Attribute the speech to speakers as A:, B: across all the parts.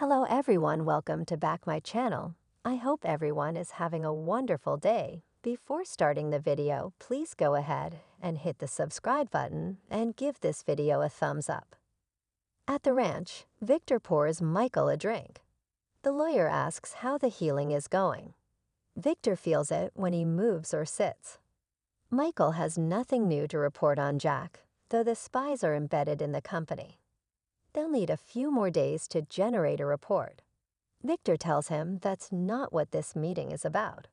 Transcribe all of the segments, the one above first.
A: Hello everyone, welcome to back my channel. I hope everyone is having a wonderful day. Before starting the video, please go ahead and hit the subscribe button and give this video a thumbs up. At the ranch, Victor pours Michael a drink. The lawyer asks how the healing is going. Victor feels it when he moves or sits. Michael has nothing new to report on Jack, though the spies are embedded in the company. They'll need a few more days to generate a report. Victor tells him that's not what this meeting is about.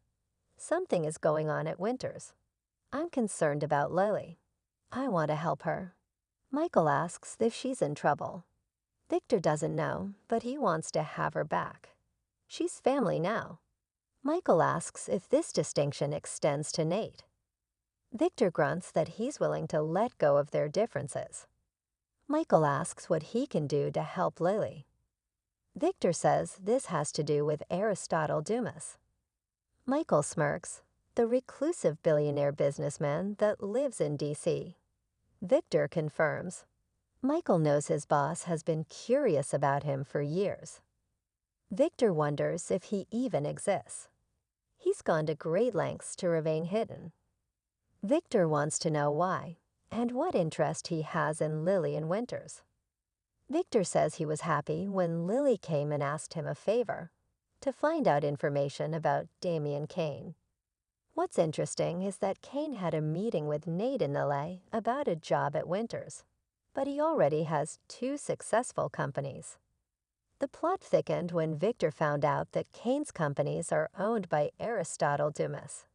A: Something is going on at Winters. I'm concerned about Lily. I want to help her. Michael asks if she's in trouble. Victor doesn't know, but he wants to have her back. She's family now. Michael asks if this distinction extends to Nate. Victor grunts that he's willing to let go of their differences. Michael asks what he can do to help Lily. Victor says this has to do with Aristotle Dumas. Michael smirks, the reclusive billionaire businessman that lives in D.C. Victor confirms. Michael knows his boss has been curious about him for years. Victor wonders if he even exists. He's gone to great lengths to remain hidden. Victor wants to know why and what interest he has in Lily and Winters. Victor says he was happy when Lily came and asked him a favor, to find out information about Damian Kane. What's interesting is that Kane had a meeting with Nate in LA about a job at Winters, but he already has 2 successful companies. The plot thickened when Victor found out that Kane's companies are owned by Aristotle Dumas.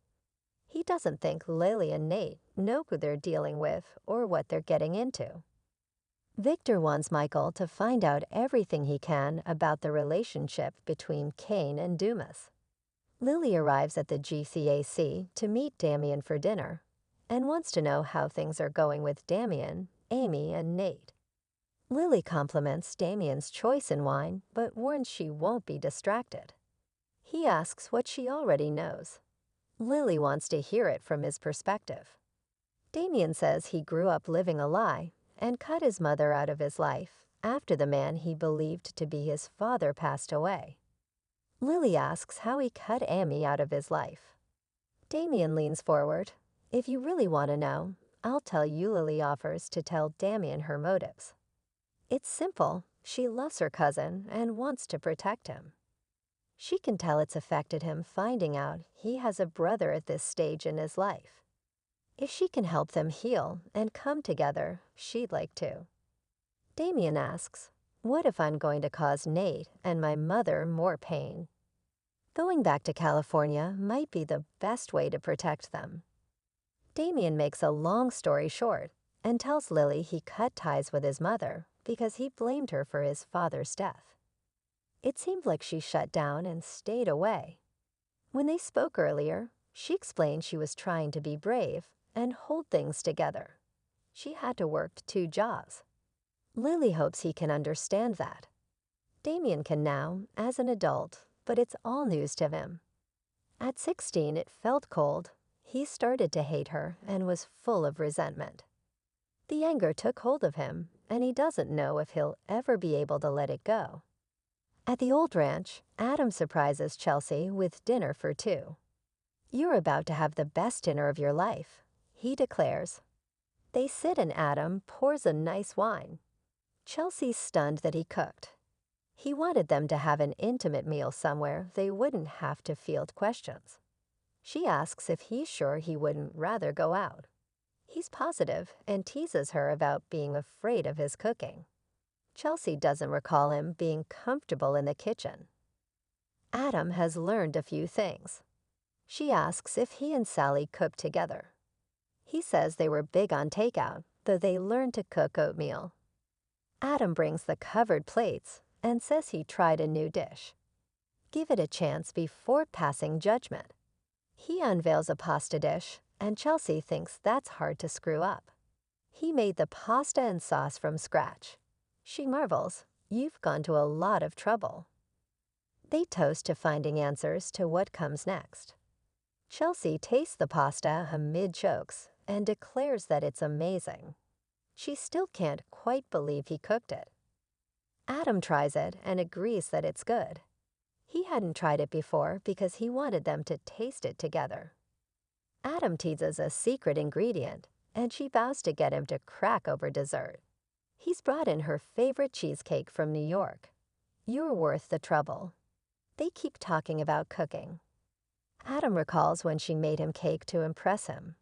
A: He doesn't think Lily and Nate know who they're dealing with or what they're getting into. Victor wants Michael to find out everything he can about the relationship between Kane and Dumas. Lily arrives at the GCAC to meet Damian for dinner and wants to know how things are going with Damian, Amy, and Nate. Lily compliments Damian's choice in wine but warns she won't be distracted. He asks what she already knows. Lily wants to hear it from his perspective. Damian says he grew up living a lie and cut his mother out of his life after the man he believed to be his father passed away. Lily asks how he cut Amy out of his life. Damian leans forward. If you really want to know, I'll tell you. Lily offers to tell Damian her motives. It's simple. She loves her cousin and wants to protect him. She can tell it's affected him finding out he has a brother at this stage in his life. If she can help them heal and come together, she'd like to. Damian asks, what if I'm going to cause Nate and my mother more pain? Going back to California might be the best way to protect them. Damian makes a long story short and tells Lily he cut ties with his mother because he blamed her for his father's death. It seemed like she shut down and stayed away. When they spoke earlier, she explained she was trying to be brave and hold things together. She had to work 2 jobs. Lily hopes he can understand that. Damian can now, as an adult, but it's all news to him. At 16, it felt cold. He started to hate her and was full of resentment. The anger took hold of him, and he doesn't know if he'll ever be able to let it go. At the old ranch, Adam surprises Chelsea with dinner for 2. You're about to have the best dinner of your life, he declares. They sit and Adam pours a nice wine. Chelsea's stunned that he cooked. He wanted them to have an intimate meal somewhere they wouldn't have to field questions. She asks if he's sure he wouldn't rather go out. He's positive and teases her about being afraid of his cooking. Chelsea doesn't recall him being comfortable in the kitchen. Adam has learned a few things. She asks if he and Sally cooked together. He says they were big on takeout, though they learned to cook oatmeal. Adam brings the covered plates and says he tried a new dish. Give it a chance before passing judgment. He unveils a pasta dish, and Chelsea thinks that's hard to screw up. He made the pasta and sauce from scratch. She marvels, you've gone to a lot of trouble. They toast to finding answers to what comes next. Chelsea tastes the pasta amid jokes and declares that it's amazing. She still can't quite believe he cooked it. Adam tries it and agrees that it's good. He hadn't tried it before because he wanted them to taste it together. Adam teases a secret ingredient, and she vows to get him to crack over dessert. He's brought in her favorite cheesecake from New York. You're worth the trouble. They keep talking about cooking. Adam recalls when she made him cake to impress him.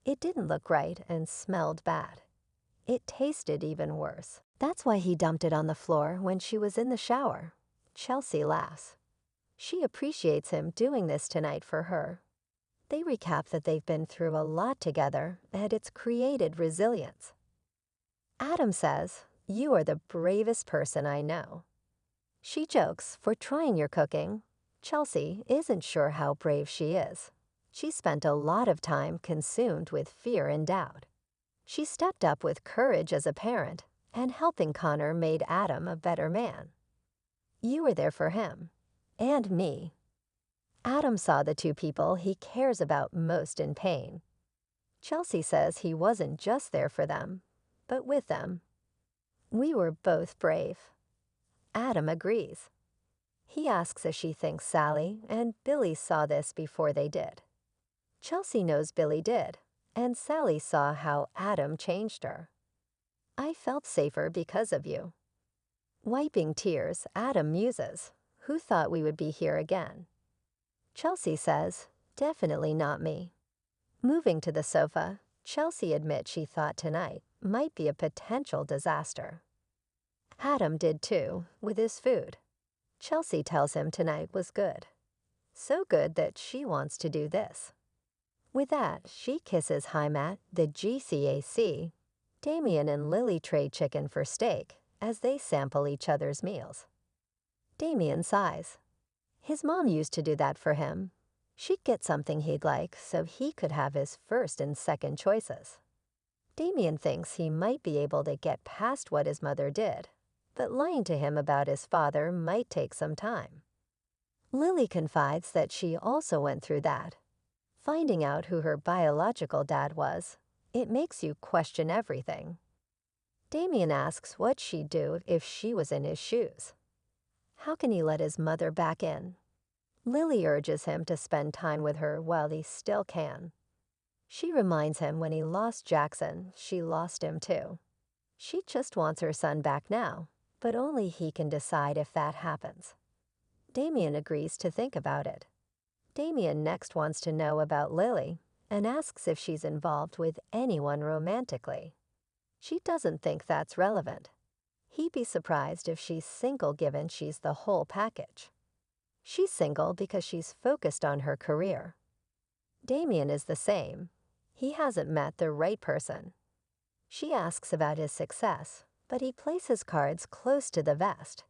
A: It didn't look right and smelled bad. It tasted even worse. That's why he dumped it on the floor when she was in the shower. Chelsea laughs. She appreciates him doing this tonight for her. They recap that they've been through a lot together and it's created resilience. Adam says, "You are the bravest person I know." She jokes, "For trying your cooking." Chelsea isn't sure how brave she is. She spent a lot of time consumed with fear and doubt. She stepped up with courage as a parent, and helping Connor made Adam a better man. You were there for him. And me. Adam saw the two people he cares about most in pain. Chelsea says he wasn't just there for them, but with them. We were both brave. Adam agrees. He asks if she thinks Sally and Billy saw this before they did. Chelsea knows Billy did, and Sally saw how Adam changed her. I felt safer because of you. Wiping tears, Adam muses, "Who thought we would be here again?" Chelsea says, "Definitely not me." Moving to the sofa, Chelsea admits she thought tonight might be a potential disaster. Adam did too, with his food. Chelsea tells him tonight was good. So good that she wants to do this. With that, she kisses Hymat, the GCAC. Damian and Lily trade chicken for steak as they sample each other's meals. Damian sighs. His mom used to do that for him. She'd get something he'd like so he could have his first and second choices. Damian thinks he might be able to get past what his mother did, but lying to him about his father might take some time. Lily confides that she also went through that. Finding out who her biological dad was, it makes you question everything. Damian asks what she'd do if she was in his shoes. How can he let his mother back in? Lily urges him to spend time with her while he still can. She reminds him when he lost Jackson, she lost him too. She just wants her son back now, but only he can decide if that happens. Damian agrees to think about it. Damian next wants to know about Lily and asks if she's involved with anyone romantically. She doesn't think that's relevant. He'd be surprised if she's single given she's the whole package. She's single because she's focused on her career. Damian is the same. He hasn't met the right person. She asks about his success, but he plays his cards close to the vest.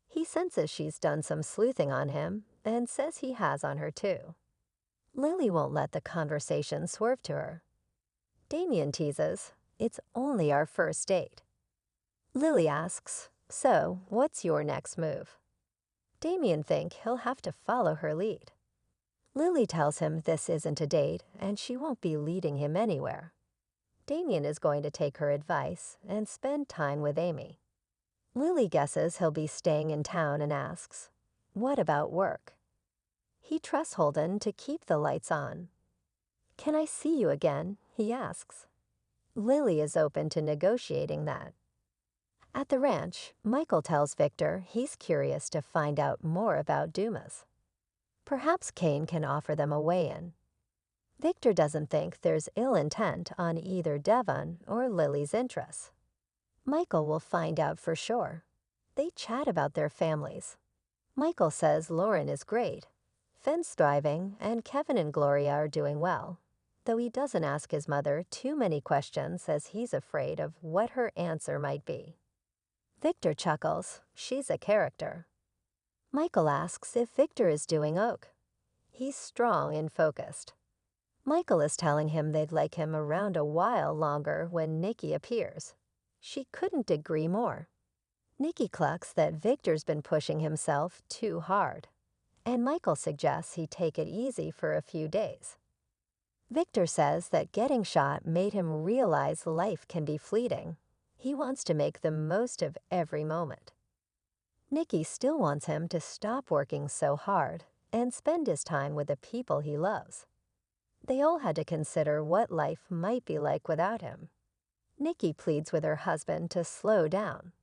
A: He senses she's done some sleuthing on him and says he has on her too. Lily won't let the conversation swerve to her. Damian teases, "It's only our first date." Lily asks, "So, what's your next move?" Damian thinks he'll have to follow her lead. Lily tells him this isn't a date and she won't be leading him anywhere. Damian is going to take her advice and spend time with Amy. Lily guesses he'll be staying in town and asks, "What about work?" He trusts Holden to keep the lights on. "Can I see you again?" he asks. Lily is open to negotiating that. At the ranch, Michael tells Victor he's curious to find out more about Dumas. Perhaps Kane can offer them a way-in. Victor doesn't think there's ill intent on either Devon or Lily's interests. Michael will find out for sure. They chat about their families. Michael says Lauren is great. Finn's thriving, and Kevin and Gloria are doing well, though he doesn't ask his mother too many questions as he's afraid of what her answer might be. Victor chuckles. She's a character. Michael asks if Victor is doing Oak. He's strong and focused. Michael is telling him they'd like him around a while longer when Nikki appears. She couldn't agree more. Nikki clucks that Victor's been pushing himself too hard, and Michael suggests he take it easy for a few days. Victor says that getting shot made him realize life can be fleeting. He wants to make the most of every moment. Nikki still wants him to stop working so hard and spend his time with the people he loves. They all had to consider what life might be like without him. Nikki pleads with her husband to slow down.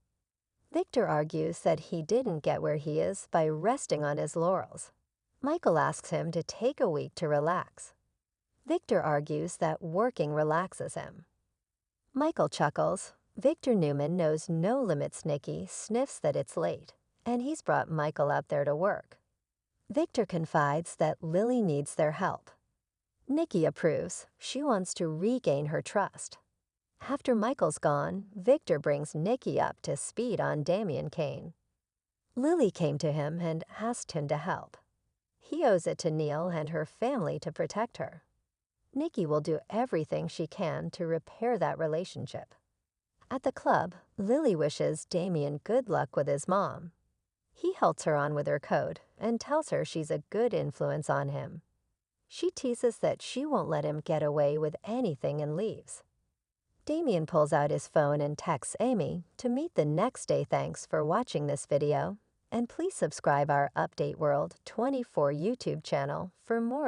A: Victor argues that he didn't get where he is by resting on his laurels. Michael asks him to take a week to relax. Victor argues that working relaxes him. Michael chuckles. Victor Newman knows no limits. Nikki sniffs that it's late, and he's brought Michael out there to work. Victor confides that Lily needs their help. Nikki approves. She wants to regain her trust. After Michael's gone, Victor brings Nikki up to speed on Damian Kane. Lily came to him and asked him to help. He owes it to Neil and her family to protect her. Nikki will do everything she can to repair that relationship. At the club, Lily wishes Damian good luck with his mom. He helps her on with her code and tells her she's a good influence on him. She teases that she won't let him get away with anything and leaves. Damian pulls out his phone and texts Amy to meet the next day. Thanks for watching this video, and please subscribe our Update World 24 YouTube channel for more